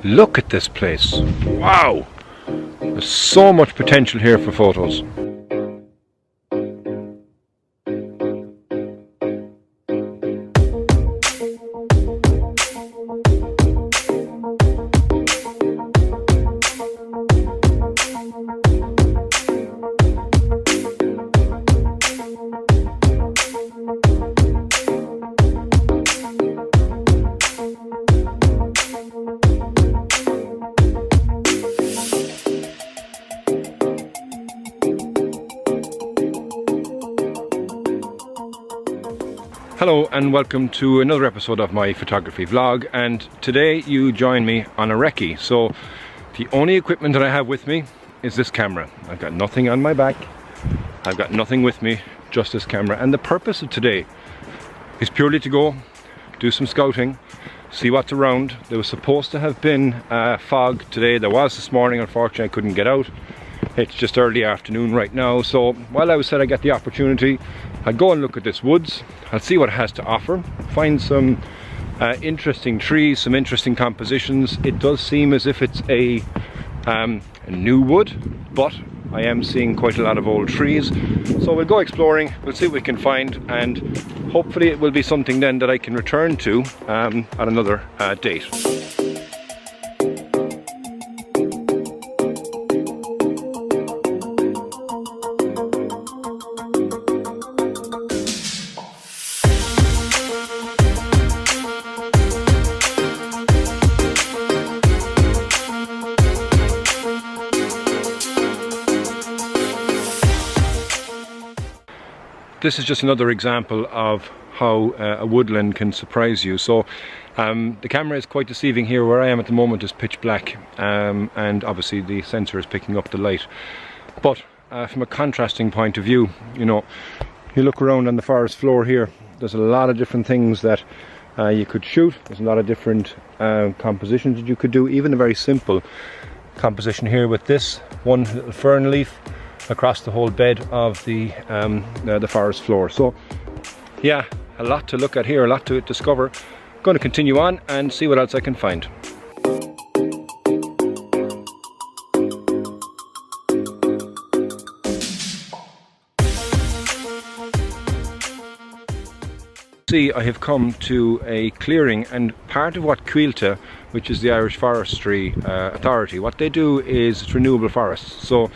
Look at this place. Wow! There's so much potential here for photos. Hello and welcome to another episode of my photography vlog, and today you join me on a recce. So the only equipment that I have with me is this camera. I've got nothing on my back, I've got nothing with me, just this camera. And the purpose of today is purely to go do some scouting, see what's around. There was supposed to have been fog today. There was this morning. Unfortunately I couldn't get out. It's just early afternoon right now, so while I said I get the opportunity, I'll go and look at this woods. I'll see what it has to offer, find some interesting trees, some interesting compositions. It does seem as if it's a new wood, but I am seeing quite a lot of old trees. So we'll go exploring, we'll see what we can find, and hopefully it will be something then that I can return to at another date. This is just another example of how a woodland can surprise you. So the camera is quite deceiving here. Where I am at the moment is pitch black, and obviously the sensor is picking up the light. But from a contrasting point of view, you know, you look around on the forest floor here, there's a lot of different things that you could shoot. There's a lot of different compositions that you could do. Even a very simple composition here with this one little fern leaf across the whole bed of the forest floor. So yeah, a lot to look at here, a lot to discover. I'm going to continue on and see what else I can find. See, I have come to a clearing, and part of what GITZO, which is the Irish Forestry Authority, what they do is it's renewable forests. So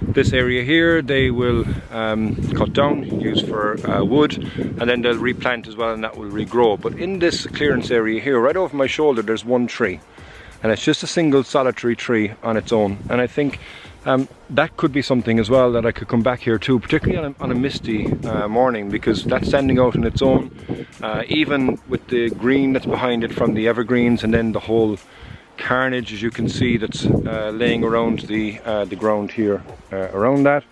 this area here they will cut down, use for wood, and then they'll replant as well, and that will regrow. But in this clearance area here, right over my shoulder, there's one tree, and it's just a single solitary tree on its own. And I think that could be something as well that I could come back here to, particularly on a misty morning, because that's standing out on its own, even with the green that's behind it from the evergreens, and then the whole carnage, as you can see, that's laying around the ground here around that.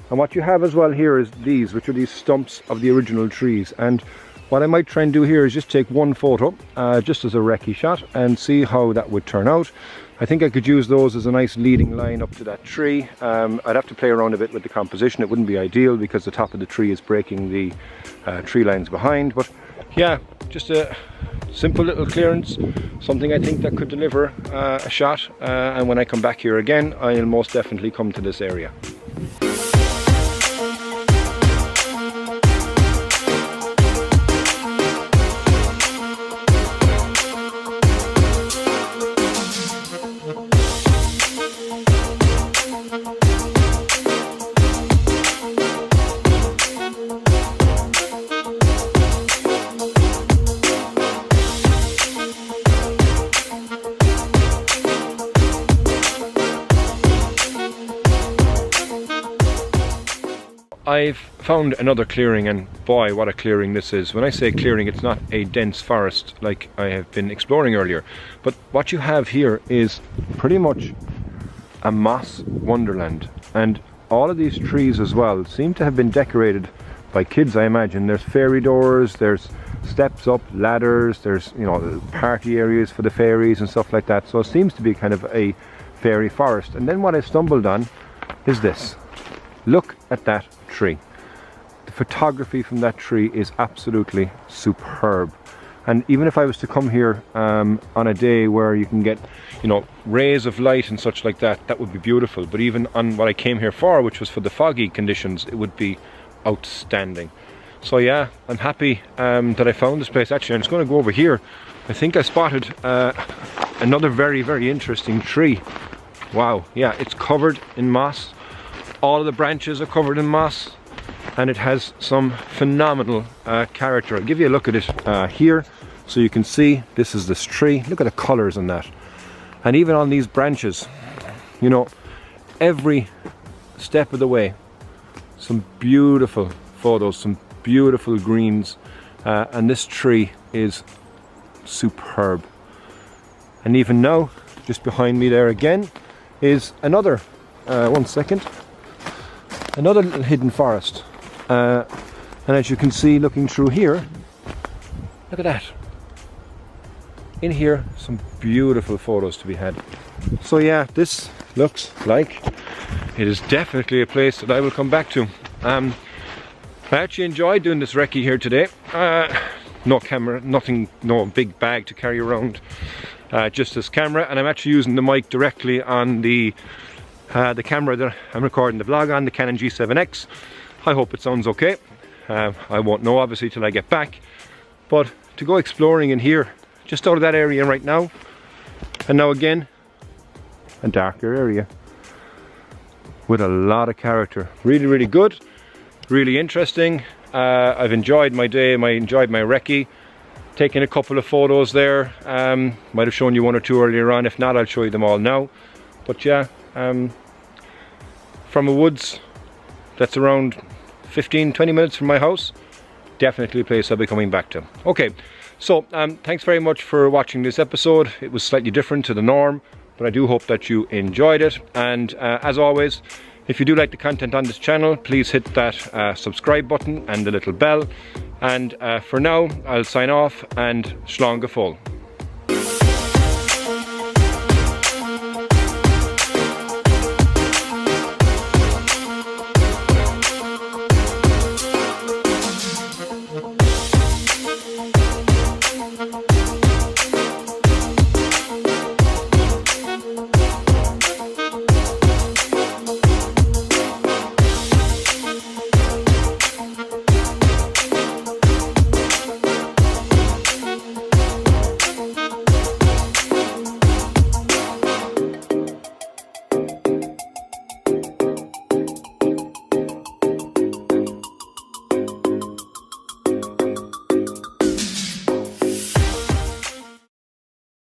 And what you have as well here is these, which are these stumps of the original trees. And what I might try and do here is just take one photo just as a recce shot and see how that would turn out. I think I could use those as a nice leading line up to that tree. I'd have to play around a bit with the composition. It wouldn't be ideal because the top of the tree is breaking the tree lines behind. But yeah, just a simple little clearance, something I think that could deliver a shot. And when I come back here again, I'll most definitely come to this area. I've found another clearing, and boy, what a clearing this is. When I say clearing, it's not a dense forest like I have been exploring earlier, but what you have here is pretty much a moss wonderland. And all of these trees as well seem to have been decorated by kids, I imagine. There's fairy doors, there's steps up, ladders, there's, you know, party areas for the fairies and stuff like that. So it seems to be kind of a fairy forest. And then what I stumbled on is this. Look at that tree. The photography from that tree is absolutely superb. And even if I was to come here on a day where you can get, you know, rays of light and such like that, that would be beautiful. But even on what I came here for, which was for the foggy conditions, it would be outstanding. So yeah, I'm happy that I found this place. Actually, I'm just going to go over here. I think I spotted another very, very interesting tree. Wow, yeah, it's covered in moss. All of the branches are covered in moss, and it has some phenomenal character. I'll give you a look at it here, so you can see this is this tree. Look at the colors on that. And even on these branches, you know, every step of the way, some beautiful photos, some beautiful greens, and this tree is superb. And even now, just behind me there again, is another, one second, another little hidden forest. And as you can see, looking through here, look at that. In here, some beautiful photos to be had. So yeah, this looks like it is definitely a place that I will come back to. I actually enjoyed doing this recce here today. No camera, nothing, no big bag to carry around. Just this camera, and I'm actually using the mic directly on the camera that I'm recording the vlog on, the Canon G7X. I hope it sounds okay. I won't know obviously till I get back. But to go exploring in here, just out of that area right now, and now again, a darker area with a lot of character. Really, really good, really interesting. I've enjoyed my day, enjoyed my recce. Taking a couple of photos there. Might have shown you one or two earlier on. If not, I'll show you them all now. But yeah, from a woods that's around 15-20 minutes from my house, definitely a place I'll be coming back to. Okay, so thanks very much for watching this episode. It was slightly different to the norm, but I do hope that you enjoyed it. And as always, if you do like the content on this channel, please hit that subscribe button and the little bell. And for now, I'll sign off, and slán go fóill.